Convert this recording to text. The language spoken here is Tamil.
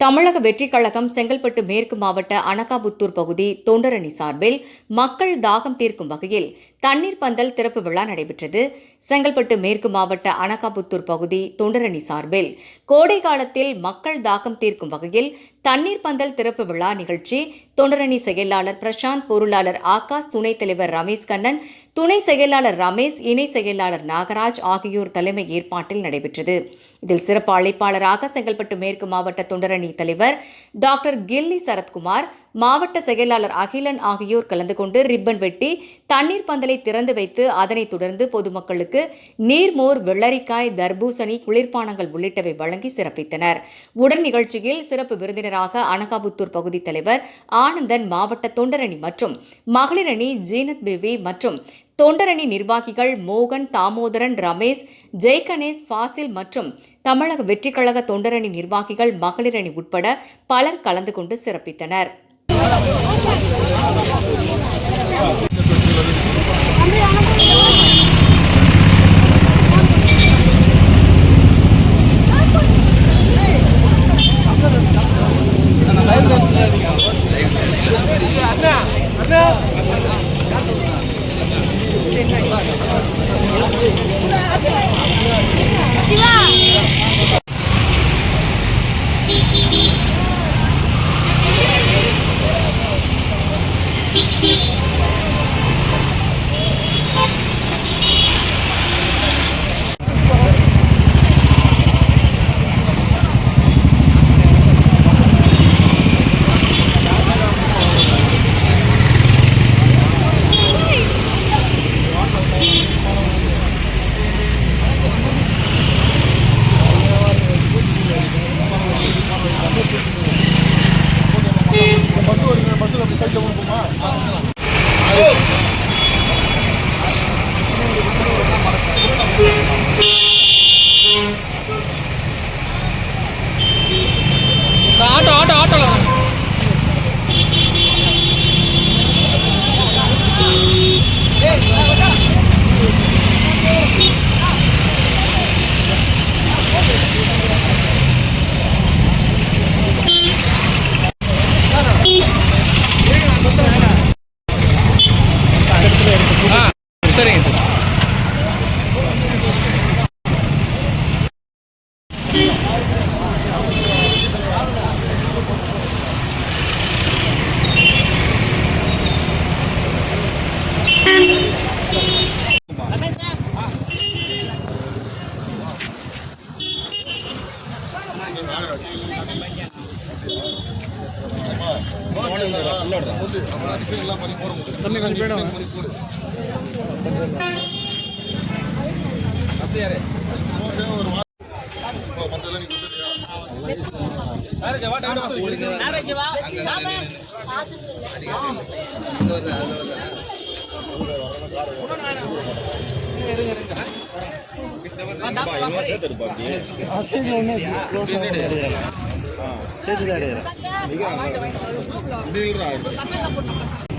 தமிழக வெற்றிக் கழகம் செங்கல்பட்டு மேற்கு மாவட்ட அனகாபுத்தூர் பகுதி தொண்டரணி சார்பில் மக்கள் தாகம் தீர்க்கும் வகையில் தண்ணீர் பந்தல் திறப்பு விழா நடைபெற்றது. செங்கல்பட்டு மேற்கு மாவட்ட அனகாபுத்தூர் பகுதி தொண்டரணி சார்பில் கோடை காலத்தில் மக்கள் தாகம் தீர்க்கும் வகையில் தண்ணீர் பந்தல் திறப்பு விழா நிகழ்ச்சி தொண்டரணி செயலாளர் பிரசாந்த், பொருளாளர் ஆகாஷ், துணைத் தலைவர் ரமேஷ் கண்ணன், துணை செயலாளர் ரமேஷ், இணை செயலாளர் நாகராஜ் ஆகியோர் தலைமை ஏற்பாட்டில் நடைபெற்றது. இதில் சிறப்பு அழைப்பாளராக செங்கல்பட்டு மேற்கு மாவட்ட தொண்டரணி தலைவர் டாக்டர் கில்லி சரத்குமார், மாவட்ட செயலாளர் அகிலன் ஆகியோர் கலந்து கொண்டு ரிப்பன் வெட்டி தண்ணீர் பந்தலை திறந்து வைத்து அதனைத் தொடர்ந்து பொதுமக்களுக்கு நீர்மோர், வெள்ளரிக்காய், தர்பூசணி, குளிர்பானங்கள் உள்ளிட்டவை வழங்கி சிறப்பித்தனர். உடன் நிகழ்ச்சியில் சிறப்பு விருந்தினராக அனகாபுத்தூர் பகுதி தலைவர் ஆனந்தன், மாவட்ட தொண்டரணி மற்றும் மகளிரணி ஜீனத் பிவி மற்றும் தொண்டரணி நிர்வாகிகள் மோகன், தாமோதரன், ரமேஷ், ஜெய்கணேஷ், ஃபாசில் மற்றும் தமிழக வெற்றிக் கழக தொண்டரணி நிர்வாகிகள், மகளிரணி உட்பட பலர் கலந்து கொண்டு சிறப்பித்தனர். சேர்த்து